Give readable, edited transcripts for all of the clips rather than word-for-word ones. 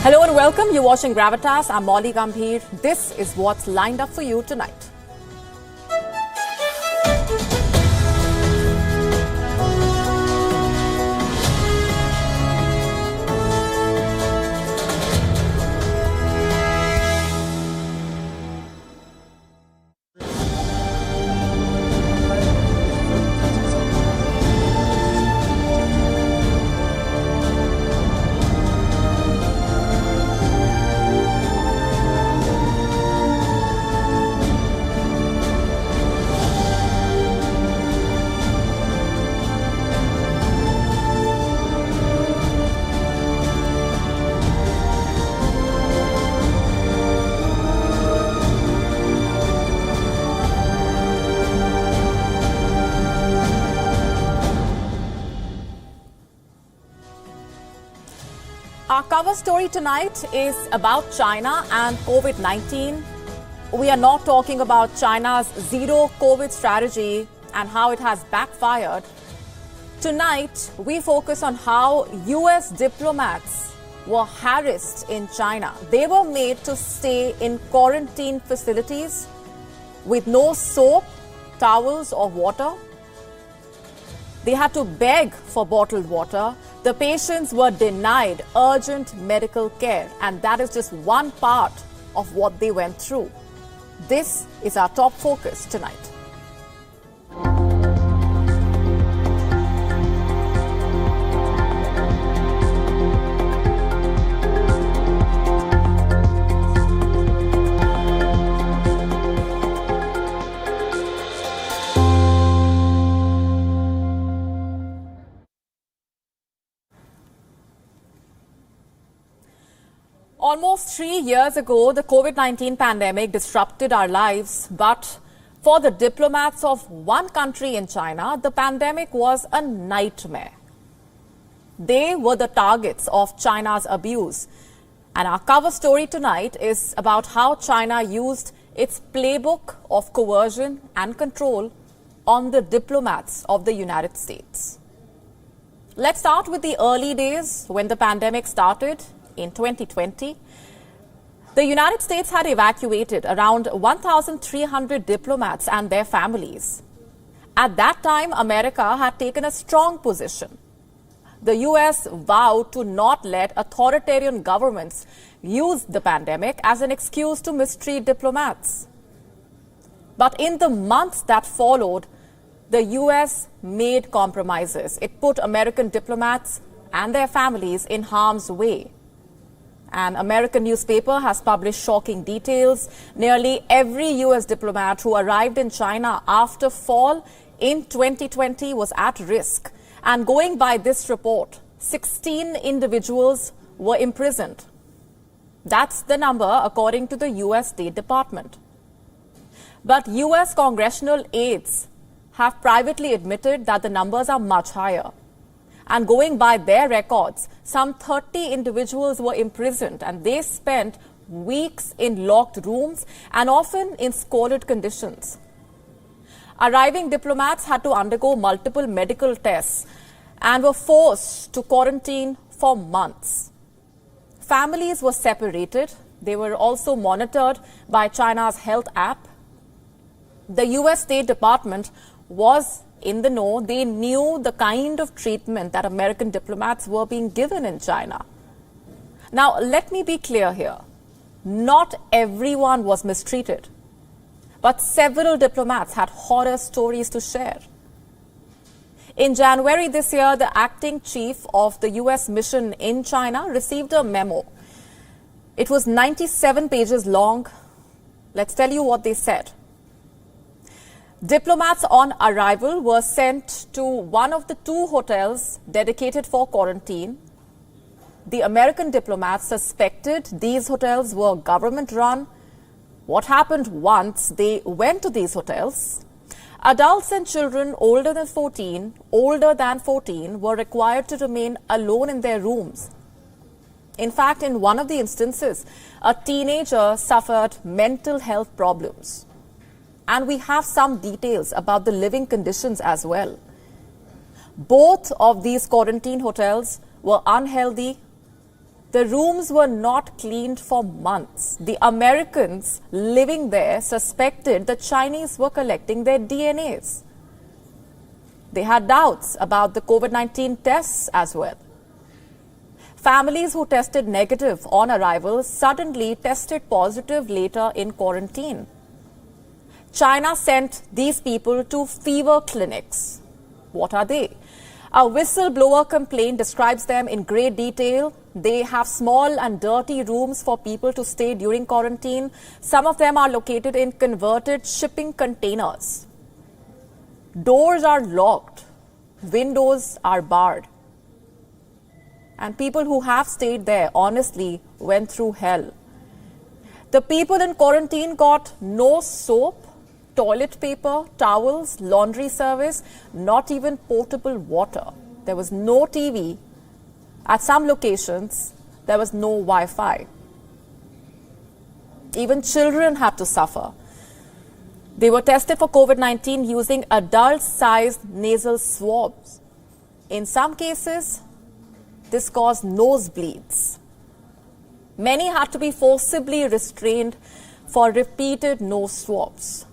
Hello and welcome. You're watching Gravitas. I'm Molly Gambhir. This is what's lined up for you tonight. Our cover story tonight is about China and COVID-19. We are not talking about China's zero COVID strategy and how it has backfired. Tonight, we focus on how US diplomats were harassed in China. They were made to stay in quarantine facilities with no soap, towels or water. They had to beg for bottled water. The patients were denied urgent medical care, and that is just one part of what they went through. This is our top focus tonight. Almost 3 years ago, the COVID-19 pandemic disrupted our lives, but for the diplomats of one country in China, the pandemic was a nightmare. They were the targets of China's abuse. And our cover story tonight is about how China used its playbook of coercion and control on the diplomats of the United States. Let's start with the early days when the pandemic started. In 2020, the United States had evacuated around 1,300 diplomats and their families. At that time, America had taken a strong position. The US vowed to not let authoritarian governments use the pandemic as an excuse to mistreat diplomats. But in the months that followed, the US made compromises. It put American diplomats and their families in harm's way. An American newspaper has published shocking details. Nearly every US diplomat who arrived in China after fall in 2020 was at risk. And going by this report, 16 individuals were imprisoned. That's the number according to the US State Department. But US congressional aides have privately admitted that the numbers are much higher. And going by their records, some 30 individuals were imprisoned and they spent weeks in locked rooms and often in squalid conditions. Arriving diplomats had to undergo multiple medical tests and were forced to quarantine for months. Families were separated. They were also monitored by China's health app. The US State Department was in the know. They knew the kind of treatment that American diplomats were being given in China. Now, let me be clear here. Not everyone was mistreated, but several diplomats had horror stories to share. In January this year, the acting chief of the US mission in China received a memo. It was 97 pages long. Let's tell you what they said. Diplomats on arrival were sent to one of the 2 hotels dedicated for quarantine. The American diplomats suspected these hotels were government-run. What happened once they went to these hotels? Adults and children older than 14 were required to remain alone in their rooms. In fact, in one of the instances, a teenager suffered mental health problems. And we have some details about the living conditions as well. Both of these quarantine hotels were unhealthy The rooms were not cleaned for months. The Americans living there suspected the Chinese were collecting their DNAs. They had doubts about the COVID-19 tests as well. Families who tested negative on arrival suddenly tested positive later in quarantine. China sent these people to fever clinics. What are they? A whistleblower complaint describes them in great detail. They have small and dirty rooms for people to stay during quarantine. Some of them are located in converted shipping containers. Doors are locked. Windows are barred. And people who have stayed there honestly went through hell. The people in quarantine got no soap, toilet paper, towels, laundry service, not even potable water. There was no TV. At some locations, there was no Wi-Fi. Even children had to suffer. They were tested for COVID-19 using adult-sized nasal swabs. In some cases, this caused nosebleeds. Many had to be forcibly restrained for repeated nose swabs.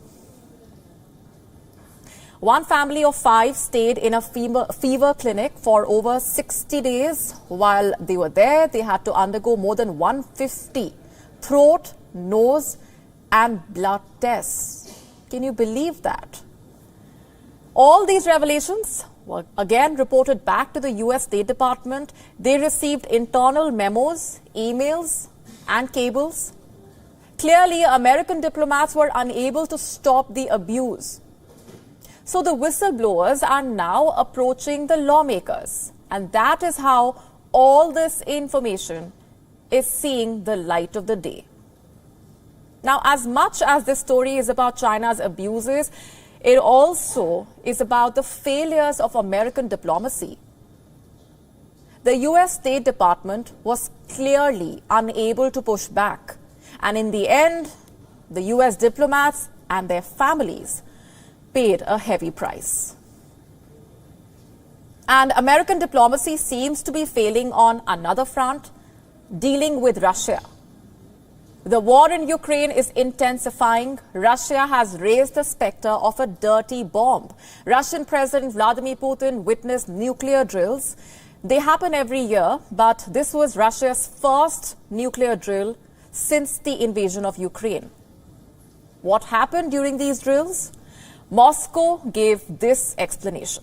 One family of 5 stayed in a fever clinic for over 60 days. While they were there, they had to undergo more than 150 throat, nose, and blood tests. Can you believe that? All these revelations were again reported back to the US State Department. They received internal memos, emails, and cables. Clearly, American diplomats were unable to stop the abuse. So the whistleblowers are now approaching the lawmakers. And that is how all this information is seeing the light of the day. Now, as much as this story is about China's abuses, it also is about the failures of American diplomacy. The US State Department was clearly unable to push back. And in the end, the US diplomats and their families paid a heavy price. And American diplomacy seems to be failing on another front, dealing with Russia. The war in Ukraine is intensifying. Russia has raised the specter of a dirty bomb. Russian President Vladimir Putin witnessed nuclear drills. They happen every year, but this was Russia's first nuclear drill since the invasion of Ukraine. What happened during these drills? Moscow gave this explanation.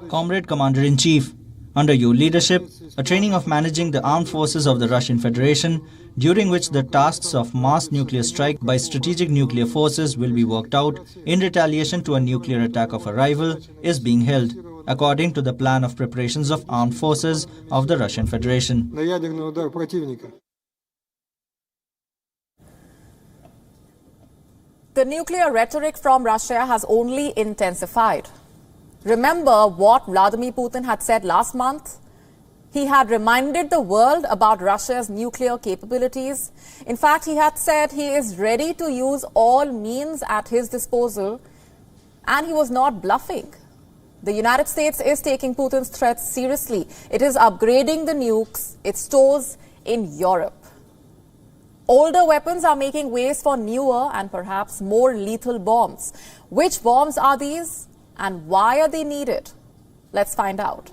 Comrade Commander-in-Chief, under your leadership, a training of managing the armed forces of the Russian Federation, during which the tasks of mass nuclear strike by strategic nuclear forces will be worked out in retaliation to a nuclear attack of a rival, is being held, according to the plan of preparations of armed forces of the Russian Federation. The nuclear rhetoric from Russia has only intensified. Remember what Vladimir Putin had said last month? He had reminded the world about Russia's nuclear capabilities. In fact, he had said he is ready to use all means at his disposal, and he was not bluffing. The United States is taking Putin's threats seriously. It is upgrading the nukes it stores in Europe. Older weapons are making ways for newer and perhaps more lethal bombs. Which bombs are these and why are they needed? Let's find out.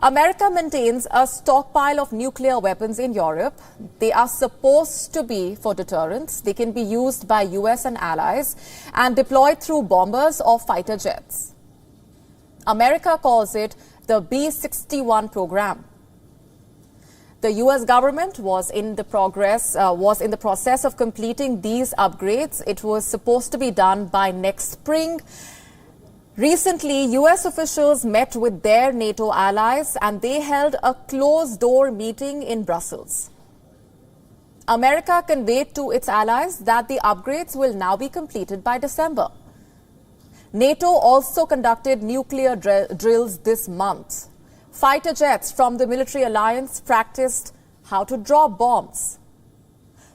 America maintains a stockpile of nuclear weapons in Europe. They are supposed to be for deterrence. They can be used by US and allies and deployed through bombers or fighter jets. America calls it the B-61 program. The US government was in the process of completing these upgrades. It was supposed to be done by next spring. Recently, US officials met with their NATO allies and they held a closed-door meeting in Brussels. America conveyed to its allies that the upgrades will now be completed by December. NATO also conducted nuclear drills this month. Fighter jets from the military alliance practiced how to drop bombs.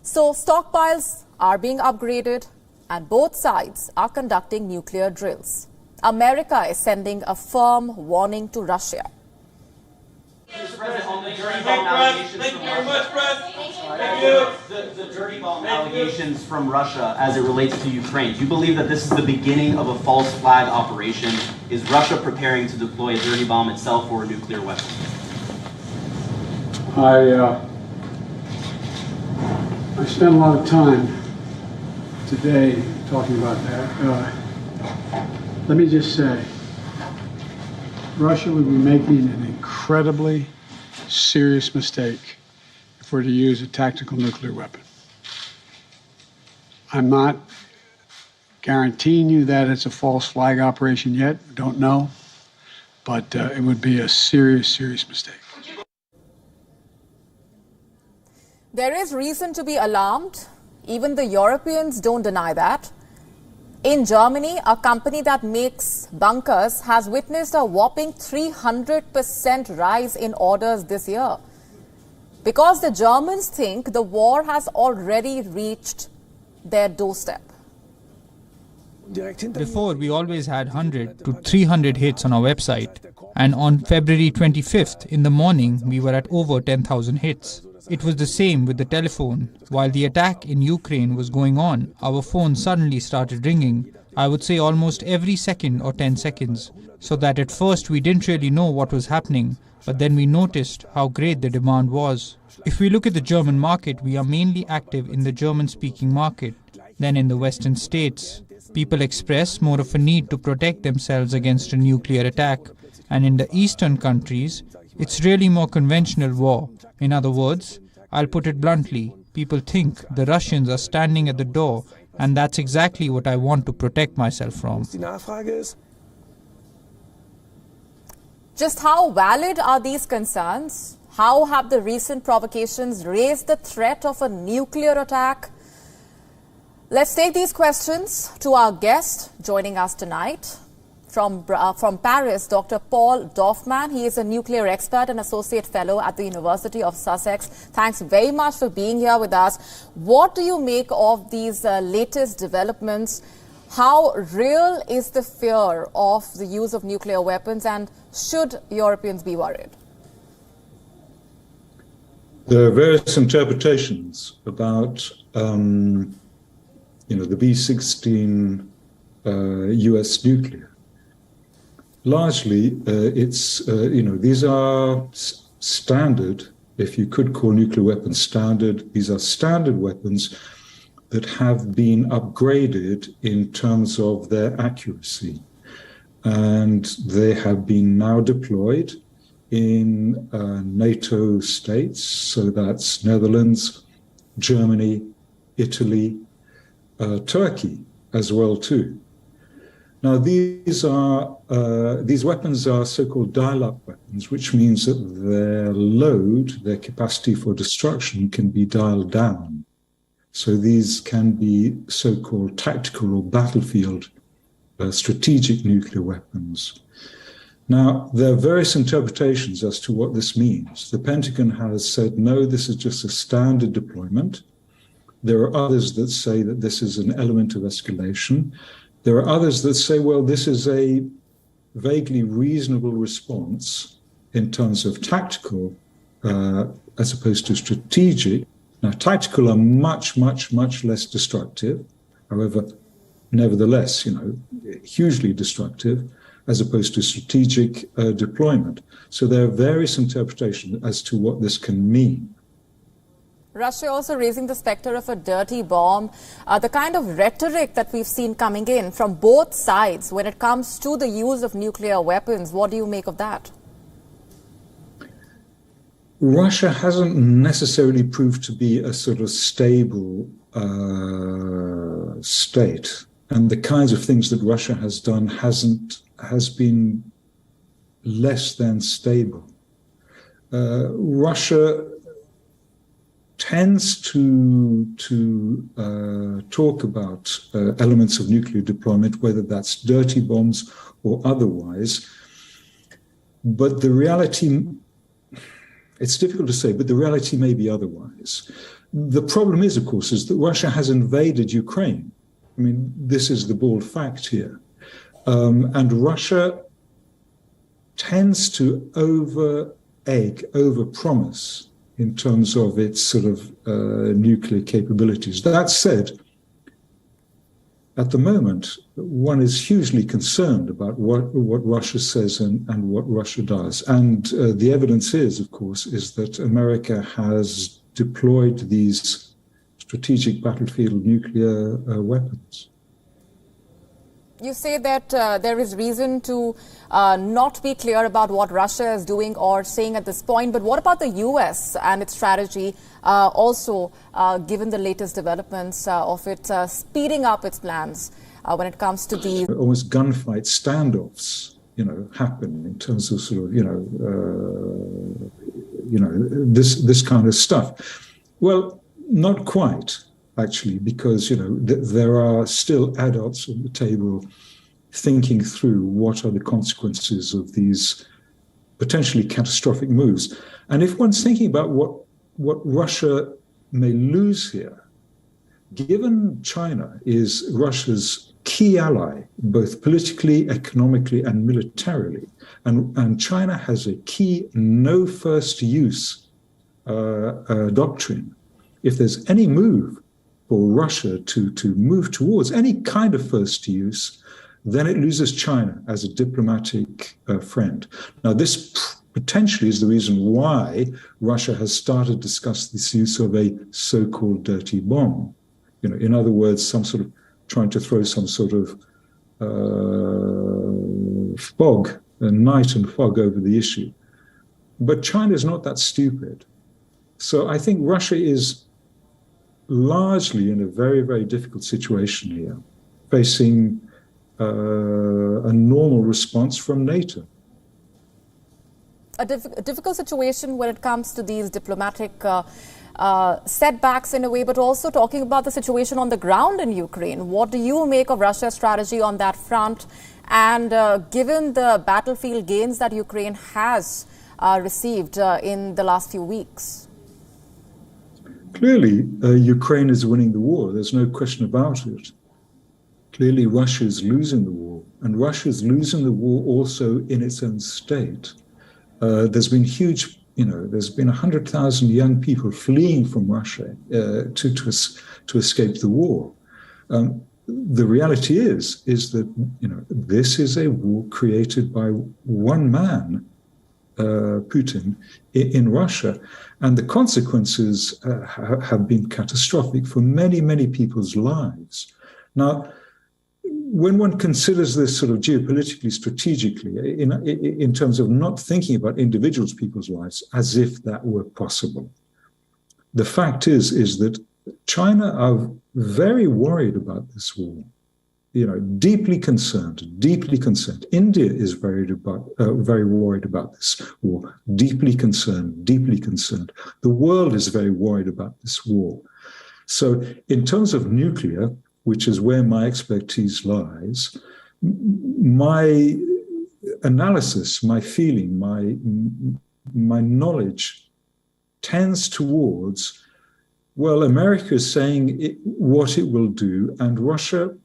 So stockpiles are being upgraded and both sides are conducting nuclear drills. America is sending a firm warning to Russia. Mr. President, on the dirty bomb allegations from Russia. Thank you. The dirty bomb allegations from Russia as it relates to Ukraine. Do you believe that this is the beginning of a false flag operation? Is Russia preparing to deploy a dirty bomb itself or a nuclear weapon? I spent a lot of time today talking about that. Let me just say, Russia would be making an incredibly serious mistake if we're to use a tactical nuclear weapon. I'm not guaranteeing you that it's a false flag operation yet, don't know, but it would be a serious, serious mistake. There is reason to be alarmed. Even the Europeans don't deny that. In Germany, a company that makes bunkers has witnessed a whopping 300% rise in orders this year, because the Germans think the war has already reached their doorstep. Before, we always had 100 to 300 hits on our website, and on February 25th in the morning, we were at over 10,000 hits. It was the same with the telephone. While the attack in Ukraine was going on, our phone suddenly started ringing, I would say almost every second or 10 seconds, so that at first we didn't really know what was happening, but then we noticed how great the demand was. If we look at the German market, we are mainly active in the German-speaking market than in the Western states. People express more of a need to protect themselves against a nuclear attack, and in the Eastern countries, it's really more conventional war. In other words, I'll put it bluntly, people think the Russians are standing at the door, and that's exactly what I want to protect myself from. Just how valid are these concerns? How have the recent provocations raised the threat of a nuclear attack? Let's take these questions to our guest joining us tonight. From Paris, Dr. Paul Doffman. He is a nuclear expert and associate fellow at the University of Sussex. Thanks very much for being here with us. What do you make of these latest developments? How real is the fear of the use of nuclear weapons, and should Europeans be worried? There are various interpretations about, the B-16 US nuclear. Largely, these are standard, if you could call nuclear weapons standard, these are standard weapons that have been upgraded in terms of their accuracy. And they have been now deployed in NATO states, so that's Netherlands, Germany, Italy, Turkey as well too. Now, these weapons are so-called dial-up weapons, which means that their load, their capacity for destruction, can be dialed down. So these can be so-called tactical or battlefield strategic nuclear weapons. Now, there are various interpretations as to what this means. The Pentagon has said, no, this is just a standard deployment. There are others that say that this is an element of escalation. There are others that say, well, this is a vaguely reasonable response in terms of tactical as opposed to strategic. Now, tactical are much, much, much less destructive. However, nevertheless, hugely destructive as opposed to strategic deployment. So there are various interpretations as to what this can mean. Russia also raising the specter of a dirty bomb. The kind of rhetoric that we've seen coming in from both sides when it comes to the use of nuclear weapons, what do you make of that? Russia hasn't necessarily proved to be a sort of stable state. And the kinds of things that Russia has done has been less than stable. Russia tends to talk about elements of nuclear deployment, whether that's dirty bombs or otherwise. But the reality, it's difficult to say, but the reality may be otherwise. The problem is, of course, is that Russia has invaded Ukraine. I mean, this is the bald fact here. And Russia tends to egg, over-promise in terms of its sort of nuclear capabilities. That said, at the moment, one is hugely concerned about what Russia says and what Russia does. And the evidence is, of course, is that America has deployed these strategic battlefield nuclear weapons. You say that there is reason to not be clear about what Russia is doing or saying at this point. But what about the U.S. and its strategy, also given the latest developments of it speeding up its plans when it comes to these almost gunfight standoffs, happen in terms of sort of this kind of stuff. Well, not quite. Actually, because there are still adults on the table thinking through what are the consequences of these potentially catastrophic moves. And if one's thinking about what Russia may lose here, given China is Russia's key ally, both politically, economically, and militarily, and China has a key no first use doctrine, if there's any move for Russia to move towards any kind of first use, then it loses China as a diplomatic friend. Now, this potentially is the reason why Russia has started to discuss this use of a so-called dirty bomb. In other words, some sort of trying to throw some sort of fog, a night and fog over the issue. But China is not that stupid. So I think Russia is largely in a very, very difficult situation here, facing a normal response from NATO. A difficult situation when it comes to these diplomatic setbacks in a way, but also talking about the situation on the ground in Ukraine. What do you make of Russia's strategy on that front? And given the battlefield gains that Ukraine has received in the last few weeks? Clearly, Ukraine is winning the war. There's no question about it. Clearly, Russia is losing the war. And Russia is losing the war also in its own state. There's been huge, there's been 100,000 young people fleeing from Russia to escape the war. The reality is that, this is a war created by one man, Putin, in Russia. And the consequences have been catastrophic for many, many people's lives. Now, when one considers this sort of geopolitically, strategically, in terms of not thinking about individuals' people's lives as if that were possible, the fact is that China are very worried about this war. Deeply concerned. India is very worried about this war. Deeply concerned. The world is very worried about this war. So in terms of nuclear, which is where my expertise lies, my analysis, my feeling, my knowledge tends towards, well, America is saying what it will do, and Russia,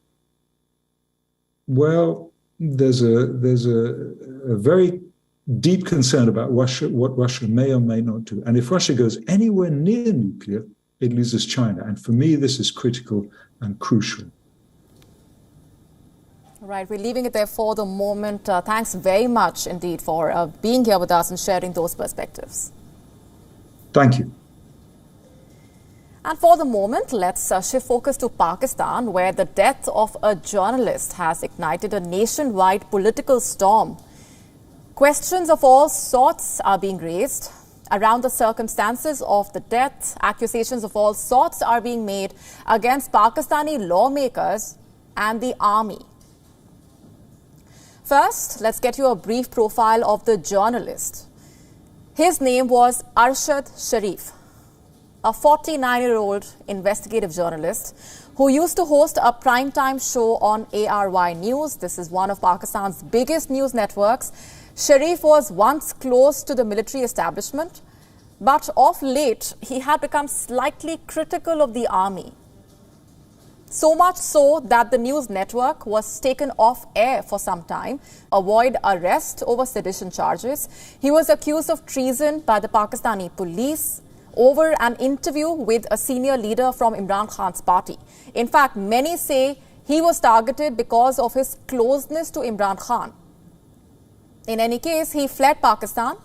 well, there's a very deep concern about Russia, what Russia may or may not do. And if Russia goes anywhere near nuclear, it loses China. And for me, this is critical and crucial. Right, we're leaving it there for the moment. Thanks very much indeed for being here with us and sharing those perspectives. Thank you. And for the moment, let's shift focus to Pakistan, where the death of a journalist has ignited a nationwide political storm. Questions of all sorts are being raised around the circumstances of the death. Accusations of all sorts are being made against Pakistani lawmakers and the army. First, let's get you a brief profile of the journalist. His name was Arshad Sharif, a 49-year-old investigative journalist who used to host a primetime show on ARY News. This is one of Pakistan's biggest news networks. Sharif was once close to the military establishment, but of late, he had become slightly critical of the army. So much so that the news network was taken off air for some time, avoid arrest over sedition charges. He was accused of treason by the Pakistani police over an interview with a senior leader from Imran Khan's party. In fact, many say he was targeted because of his closeness to Imran Khan. In any case, he fled Pakistan,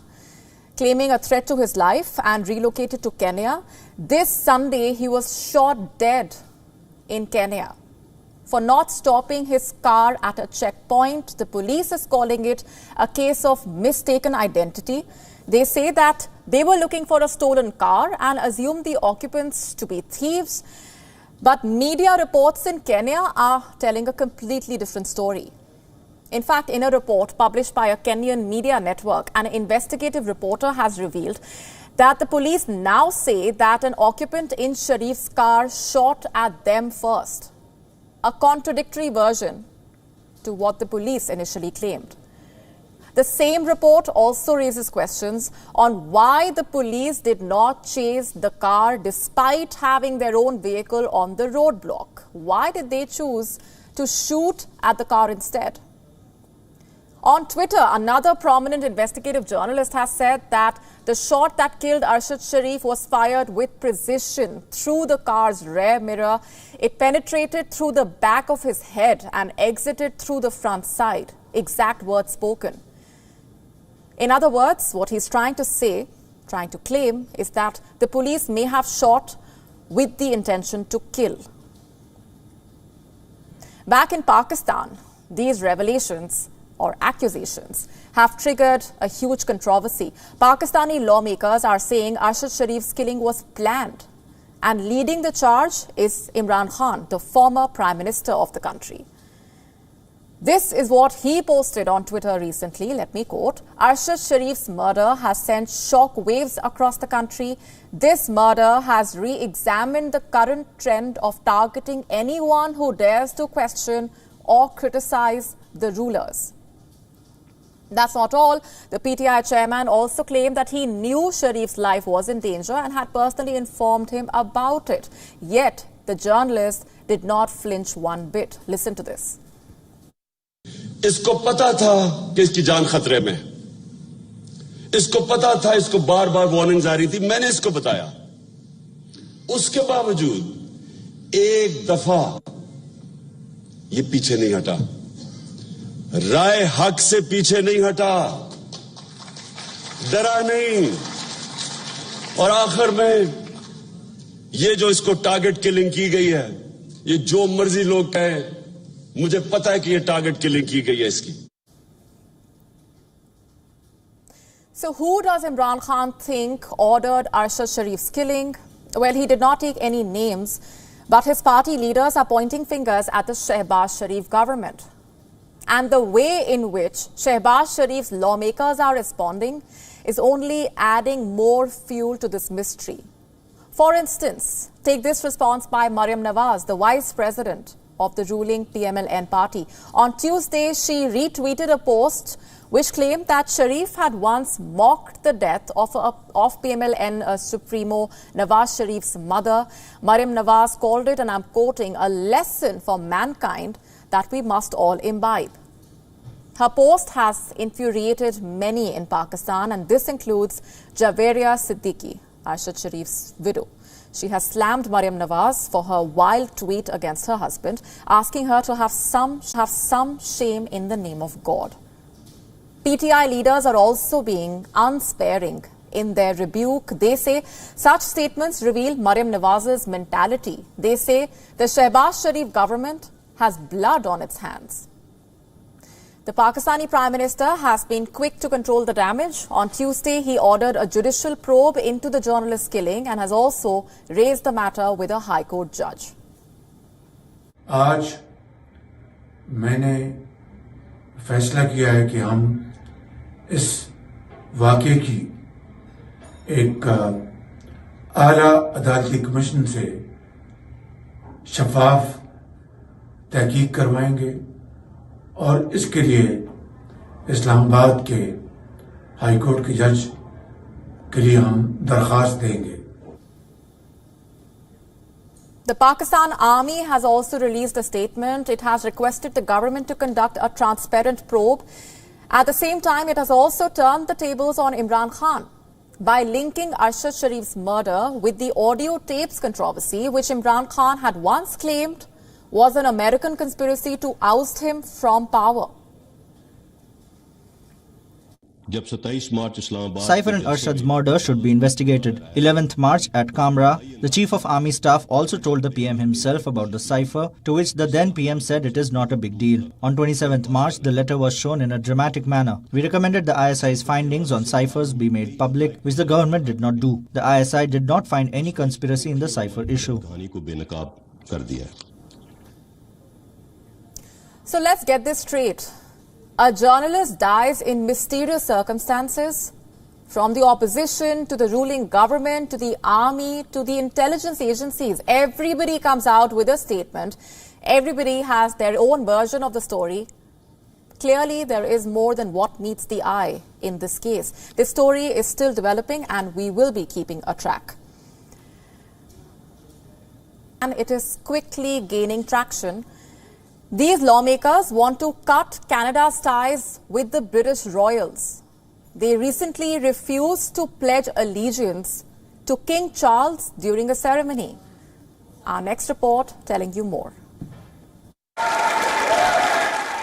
claiming a threat to his life, and relocated to Kenya. This Sunday, he was shot dead in Kenya for not stopping his car at a checkpoint. The police is calling it a case of mistaken identity. They say that they were looking for a stolen car and assumed the occupants to be thieves. But media reports in Kenya are telling a completely different story. In fact, in a report published by a Kenyan media network, an investigative reporter has revealed that the police now say that an occupant in Sharif's car shot at them first. A contradictory version to what the police initially claimed. The same report also raises questions on why the police did not chase the car despite having their own vehicle on the roadblock. Why did they choose to shoot at the car instead? On Twitter, another prominent investigative journalist has said that the shot that killed Arshad Sharif was fired with precision through the car's rear mirror. It penetrated through the back of his head and exited through the front side. Exact words spoken. In other words, what he's trying to claim is that the police may have shot with the intention to kill. Back in Pakistan, these revelations or accusations have triggered a huge controversy. Pakistani lawmakers are saying Arshad Sharif's killing was planned, and leading the charge is Imran Khan, the former Prime Minister of the country. This is what he posted on Twitter recently. Let me quote, "Arshad Sharif's murder has sent shock waves across the country. This murder has re-examined the current trend of targeting anyone who dares to question or criticize the rulers." That's not all. The PTI chairman also claimed that he knew Sharif's life was in danger and had personally informed him about it. Yet, the journalist did not flinch one bit. Listen to this. इसको पता था कि इसकी जान खतरे में, इसको पता था, इसको बार बार वार्निंग्स आ रही थी, मैंने इसको बताया। उसके बावजूद एक दफा ये पीछे नहीं हटा, राय हक से पीछे नहीं हटा, डरा नहीं, और आखिर में ये जो इसको टारगेट किलिंग की गई है, ये जो मर्जी लोग कहें, मुझे पता है कि ये टारगेट किलिंग की गई है इसकी। So who does Imran Khan think ordered Arshad Sharif's killing? Well, he did not take any names, but his party leaders are pointing fingers at the Shehbaz Sharif government. And the way in which Shehbaz Sharif's lawmakers are responding is only adding more fuel to this mystery. For instance, take this response by Maryam Nawaz, the vice president of the ruling PMLN party. On Tuesday, she retweeted a post which claimed that Sharif had once mocked the death of PMLN Supremo Nawaz Sharif's mother. Maryam Nawaz called it, and I'm quoting, "a lesson for mankind that we must all imbibe." Her post has infuriated many in Pakistan, and this includes Javeria Siddiqui, Arshad Sharif's widow. She has slammed Maryam Nawaz for her wild tweet against her husband, asking her to have some shame in the name of God. PTI leaders are also being unsparing in their rebuke. They say such statements reveal Maryam Nawaz's mentality. They say the Shehbaz Sharif government has blood on its hands. The Pakistani Prime Minister has been quick to control the damage. On Tuesday, he ordered a judicial probe into the journalist's killing and has also raised the matter with a High Court judge. आज मैंने फैसला किया है कि हम इस वाक़े की एक आला अदालती कमीशन से शफाफ तहकीक करवाएंगे और इसके लिए इस्लामाबाद के हाई कोर्ट के जज के लिए हम दरख्वास्त देंगे। The Pakistan Army has also released a statement. It has requested the government to conduct a transparent probe. At the same time, it has also turned the tables on Imran Khan by linking Arshad Sharif's murder with the audio tapes controversy, which Imran Khan had once claimed was an American conspiracy to oust him from power. Cypher and Arshad's murder should be investigated. 11th March at Kamra, the Chief of Army Staff also told the PM himself about the cypher, to which the then PM said it is not a big deal. On 27th March, the letter was shown in a dramatic manner. We recommended the ISI's findings on cyphers be made public, which the government did not do. The ISI did not find any conspiracy in the cypher issue. So let's get this straight. A journalist dies in mysterious circumstances. From the opposition to the ruling government to the army to the intelligence agencies, everybody comes out with a statement. Everybody has their own version of the story. Clearly, there is more than what meets the eye in this case. This story is still developing and we will be keeping a track. And it is quickly gaining traction. These lawmakers want to cut Canada's ties with the British royals. They recently refused to pledge allegiance to King Charles during a ceremony. Our next report telling you more.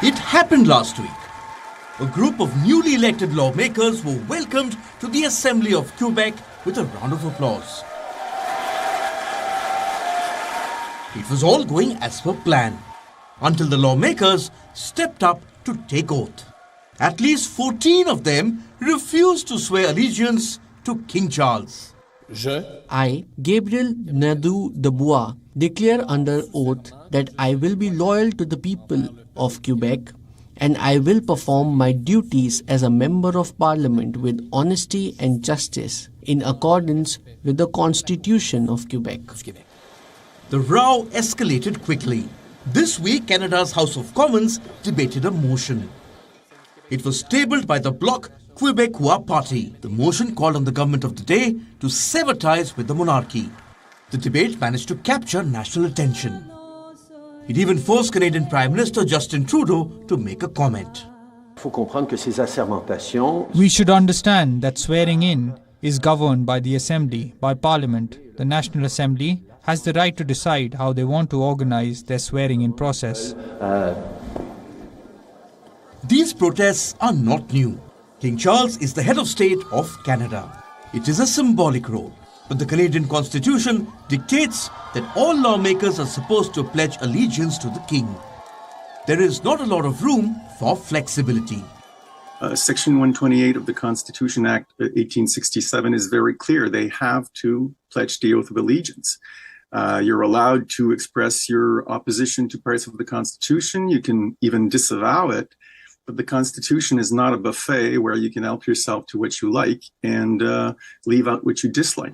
It happened last week. A group of newly elected lawmakers were welcomed to the Assembly of Quebec with a round of applause. It was all going as per plan, until the lawmakers stepped up to take oath. At least 14 of them refused to swear allegiance to King Charles. I, Gabriel Nadeau-Dubois, declare under oath that I will be loyal to the people of Quebec and I will perform my duties as a member of Parliament with honesty and justice in accordance with the Constitution of Quebec. The row escalated quickly. This week, Canada's House of Commons debated a motion. It was tabled by the Bloc Quebecois Party. The motion called on the government of the day to sever ties with the monarchy. The debate managed to capture national attention. It even forced Canadian Prime Minister Justin Trudeau to make a comment. We should understand that swearing in is governed by the Assembly, by Parliament. The National Assembly has the right to decide how they want to organize their swearing-in process. These protests are not new. King Charles is the head of state of Canada. It is a symbolic role, but the Canadian Constitution dictates that all lawmakers are supposed to pledge allegiance to the King. There is not a lot of room for flexibility. Section 128 of the Constitution Act 1867 is very clear. They have to pledge the oath of allegiance. You're allowed to express your opposition to parts of the Constitution. You can even disavow it. But the Constitution is not a buffet where you can help yourself to what you like and leave out what you dislike.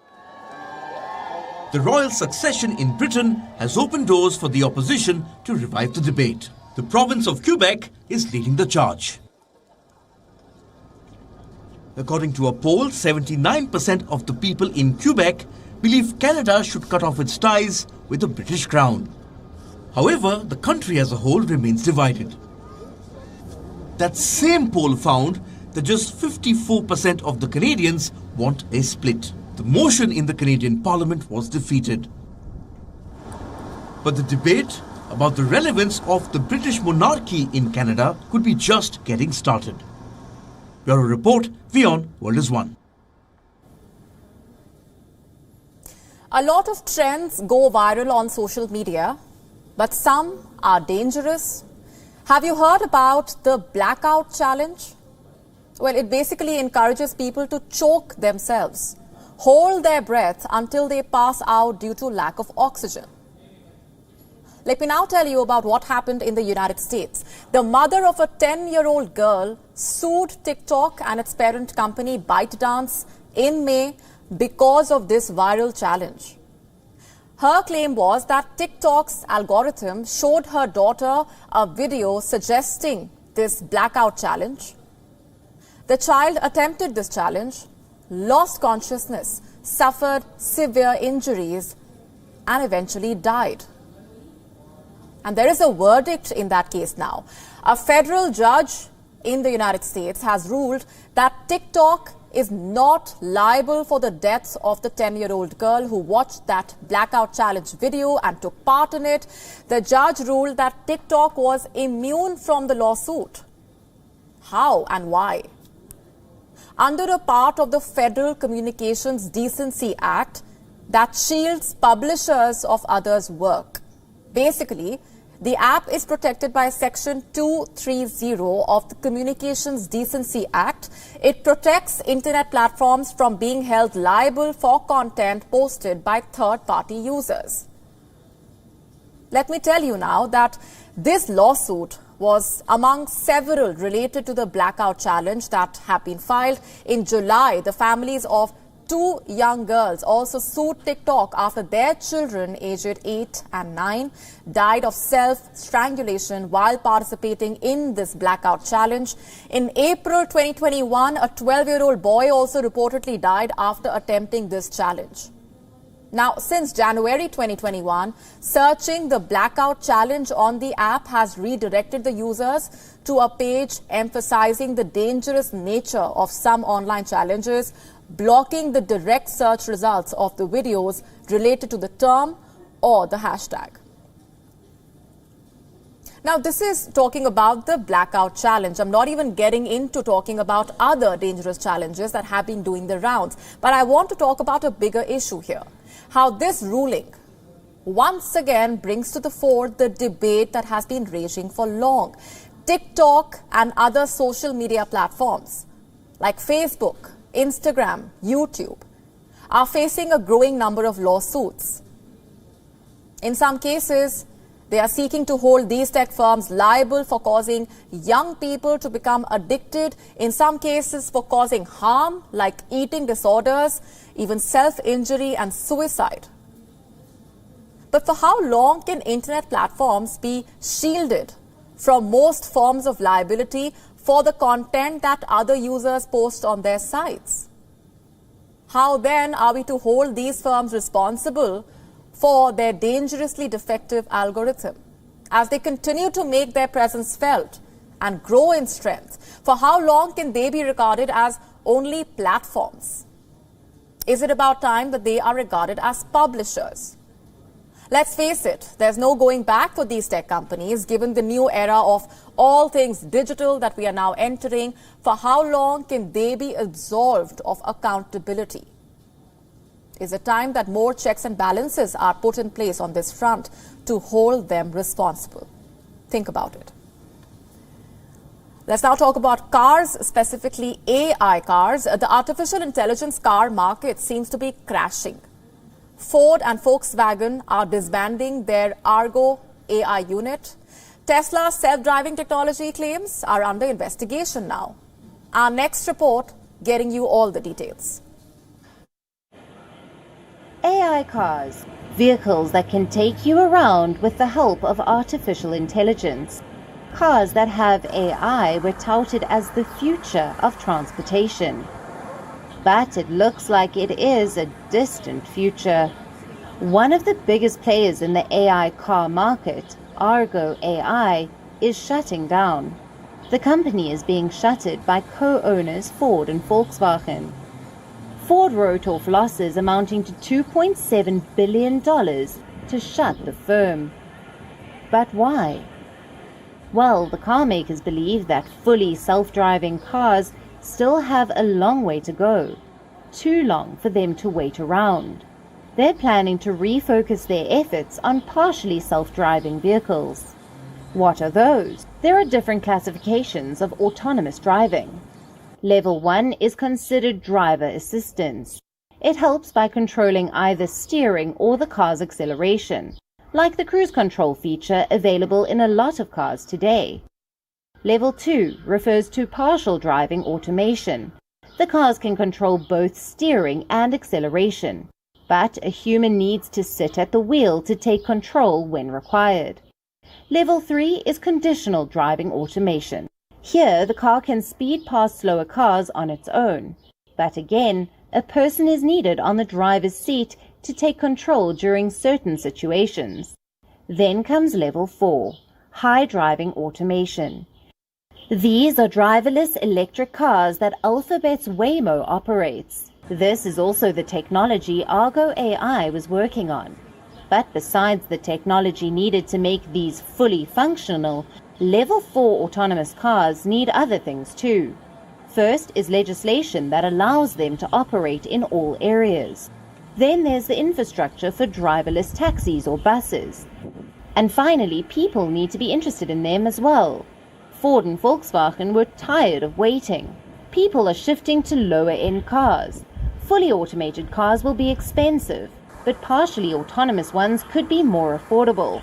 The royal succession in Britain has opened doors for the opposition to revive the debate. The province of Quebec is leading the charge. According to a poll, 79% of the people in Quebec believe Canada should cut off its ties with the British Crown. However, the country as a whole remains divided. That same poll found that just 54% of the Canadians want a split. The motion in the Canadian Parliament was defeated. But the debate about the relevance of the British monarchy in Canada could be just getting started. Bureau Report, WION World is One. A lot of trends go viral on social media, but some are dangerous. Have you heard about the Blackout challenge? Well, it basically encourages people to choke themselves, hold their breath until they pass out due to lack of oxygen. Let me now tell you about what happened in the United States. The mother of a 10-year-old girl sued TikTok and its parent company ByteDance in May because of this viral challenge. Her claim was that TikTok's algorithm showed her daughter a video suggesting this blackout challenge. The child attempted this challenge, lost consciousness, suffered severe injuries, and eventually died. And there is a verdict in that case now. A federal judge in the United States has ruled that TikTok is not liable for the deaths of the 10-year-old girl who watched that Blackout challenge video and took part in it. The judge ruled that TikTok was immune from the lawsuit. How and why? Under a part of the Federal Communications Decency Act that shields publishers of others' work. Basically, the app is protected by Section 230 of the Communications Decency Act. It protects internet platforms from being held liable for content posted by third-party users. Let me tell you now that this lawsuit was among several related to the Blackout challenge that have been filed. In July, the families of 2 young girls also sued TikTok after their children, aged 8 and 9, died of self-strangulation while participating in this Blackout challenge. In April 2021, a 12-year-old boy also reportedly died after attempting this challenge. Now, since January 2021, searching the Blackout challenge on the app has redirected the users to a page emphasizing the dangerous nature of some online challenges, blocking the direct search results of the videos related to the term or the hashtag. Now, this is talking about the Blackout challenge. I'm not even getting into talking about other dangerous challenges that have been doing the rounds. But I want to talk about a bigger issue here. How this ruling once again brings to the fore the debate that has been raging for long. TikTok and other social media platforms like Facebook, Instagram, YouTube are facing a growing number of lawsuits. In some cases, they are seeking to hold these tech firms liable for causing young people to become addicted, in some cases for causing harm like eating disorders, even self-injury and suicide. But for how long can internet platforms be shielded from most forms of liability for the content that other users post on their sites? How then are we to hold these firms responsible for their dangerously defective algorithm as they continue to make their presence felt and grow in strength? For how long can they be regarded as only platforms? Is it about time that they are regarded as publishers? Let's face it, there's no going back for these tech companies given the new era of all things digital that we are now entering. For how long can they be absolved of accountability? Is it time that more checks and balances are put in place on this front to hold them responsible? Think about it. Let's now talk about cars, specifically AI cars. The artificial intelligence car market seems to be crashing. Ford and Volkswagen are disbanding their Argo AI unit. Tesla's self-driving technology claims are under investigation now. Our next report getting you all the details. AI cars, vehicles that can take you around with the help of artificial intelligence. Cars that have AI were touted as the future of transportation. But it looks like it is a distant future. One of the biggest players in the AI car market, Argo AI, is shutting down. The company is being shuttered by co-owners Ford and Volkswagen. Ford wrote off losses amounting to $2.7 billion to shut the firm. But why? Well, the car makers believe that fully self-driving cars still have a long way to go. Too long for them to wait around. They're planning to refocus their efforts on partially self-driving vehicles. What are those? There are different classifications of autonomous driving. Level 1 is considered driver assistance. It helps by controlling either steering or the car's acceleration, like the cruise control feature available in a lot of cars today. Level 2 refers to partial driving automation. The cars can control both steering and acceleration, but a human needs to sit at the wheel to take control when required. Level 3 is conditional driving automation. Here, the car can speed past slower cars on its own, but again, a person is needed on the driver's seat to take control during certain situations. Then comes level 4, high driving automation. These are driverless electric cars that Alphabet's Waymo operates. This is also the technology Argo AI was working on. But besides the technology needed to make these fully functional, level 4 autonomous cars need other things too. First is legislation that allows them to operate in all areas. Then there's the infrastructure for driverless taxis or buses. And finally, people need to be interested in them as well. Ford and Volkswagen were tired of waiting. People are shifting to lower-end cars. Fully automated cars will be expensive, but partially autonomous ones could be more affordable.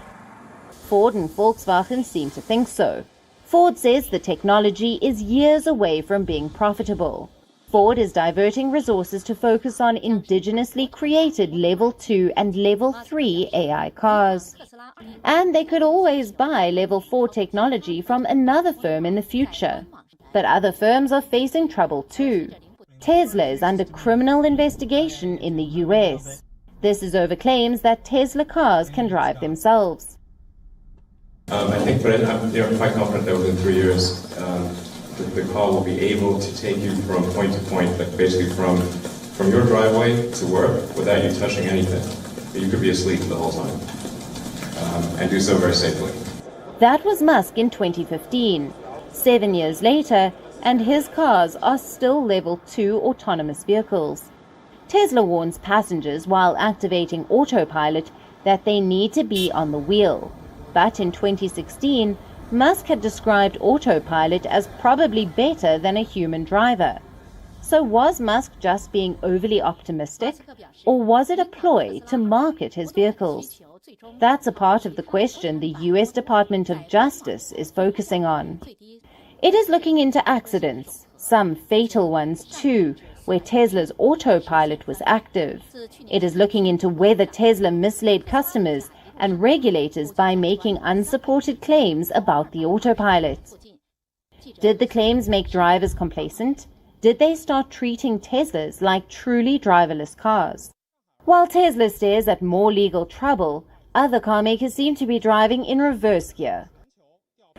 Ford and Volkswagen seem to think so. Ford says the technology is years away from being profitable. Ford is diverting resources to focus on indigenously created Level 2 and Level 3 AI cars. And they could always buy Level 4 technology from another firm in the future. But other firms are facing trouble too. Tesla is under criminal investigation in the US. This is over claims that Tesla cars can drive themselves. I think they're quite confident that within 3 years, the car will be able to take you from point to point, like basically from your driveway to work without you touching anything. You could be asleep the whole time and do so very safely. That was Musk in 2015. 7 years later, and his cars are still Level 2 autonomous vehicles. Tesla warns passengers while activating autopilot that they need to be on the wheel. But in 2016, Musk had described autopilot as probably better than a human driver. So was Musk just being overly optimistic, or was it a ploy to market his vehicles? That's a part of the question the US Department of Justice is focusing on. It is looking into accidents, some fatal ones too, where Tesla's autopilot was active. It is looking into whether Tesla misled customers and regulators by making unsupported claims about the autopilot. Did the claims make drivers complacent? Did they start treating Teslas like truly driverless cars? While Tesla stares at more legal trouble, other car makers seem to be driving in reverse gear.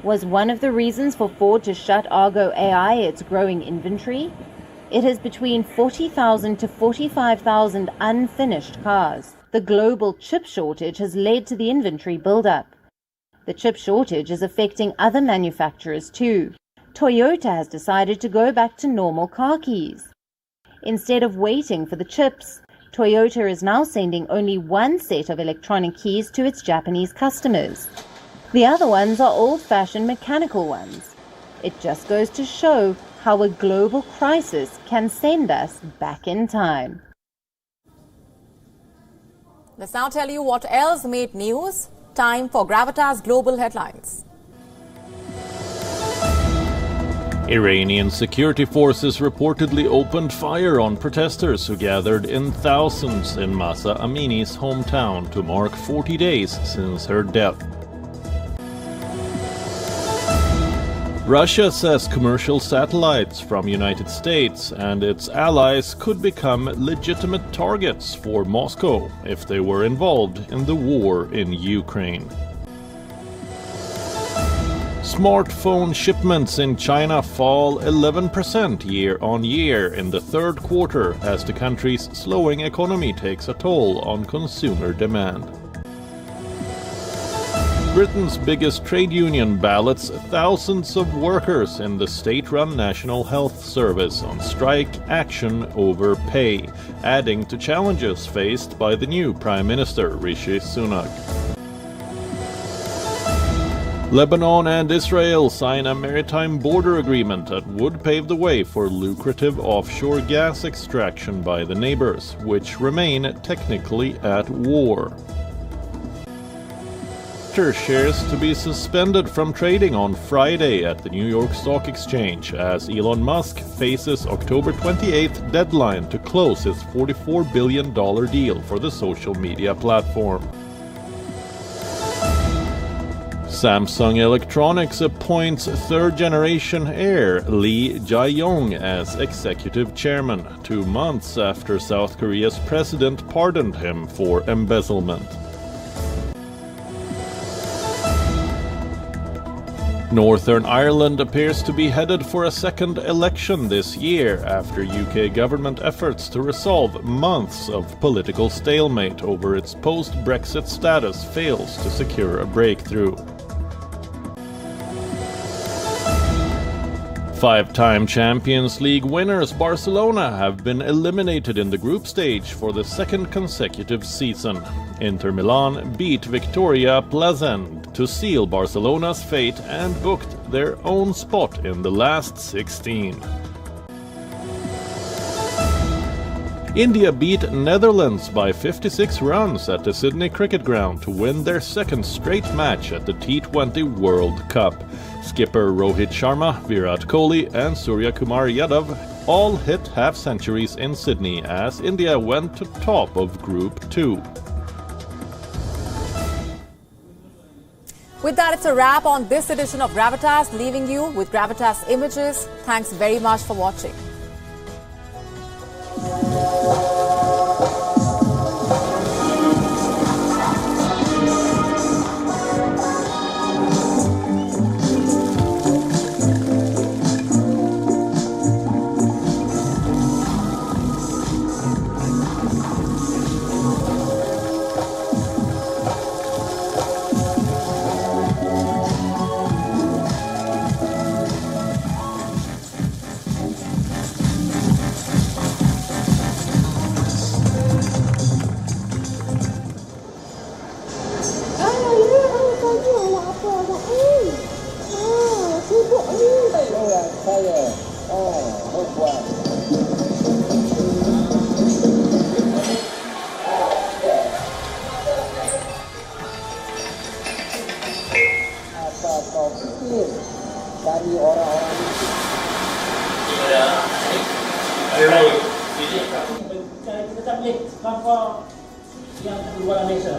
Was one of the reasons for Ford to shut Argo AI its growing inventory? It has between 40,000 to 45,000 unfinished cars. The global chip shortage has led to the inventory buildup. The chip shortage is affecting other manufacturers too. Toyota has decided to go back to normal car keys. Instead of waiting for the chips, Toyota is now sending only one set of electronic keys to its Japanese customers. The other ones are old-fashioned mechanical ones. It just goes to show how a global crisis can send us back in time. Let's now tell you what else made news. Time for Gravitas Global Headlines. Iranian security forces reportedly opened fire on protesters who gathered in thousands in Mahsa Amini's hometown to mark 40 days since her death. Russia says commercial satellites from United States and its allies could become legitimate targets for Moscow if they were involved in the war in Ukraine. Smartphone shipments in China fall 11% year-on-year in the third quarter as the country's slowing economy takes a toll on consumer demand. Britain's biggest trade union ballots thousands of workers in the state-run National Health Service on strike action over pay, adding to challenges faced by the new Prime Minister Rishi Sunak. Lebanon and Israel sign a maritime border agreement that would pave the way for lucrative offshore gas extraction by the neighbors, which remain technically at war. Shares to be suspended from trading on Friday at the New York Stock Exchange as Elon Musk faces October 28th deadline to close his $44 billion deal for the social media platform. Samsung Electronics appoints third-generation heir Lee Jae-yong as executive chairman, 2 months after South Korea's president pardoned him for embezzlement. Northern Ireland appears to be headed for a second election this year after UK government efforts to resolve months of political stalemate over its post-Brexit status fails to secure a breakthrough. 5-time Champions League winners Barcelona have been eliminated in the group stage for the second consecutive season. Inter Milan beat Victoria Pleasant to seal Barcelona's fate and booked their own spot in the last 16. India beat Netherlands by 56 runs at the Sydney Cricket Ground to win their second straight match at the T20 World Cup. Skipper Rohit Sharma, Virat Kohli and Surya Kumar Yadav all hit half-centuries in Sydney as India went to top of Group 2. With that, it's a wrap on this edition of Gravitas, leaving you with Gravitas images. Thanks very much for watching. Dari orang-orang kita tak boleh tanpa yang luar Malaysia.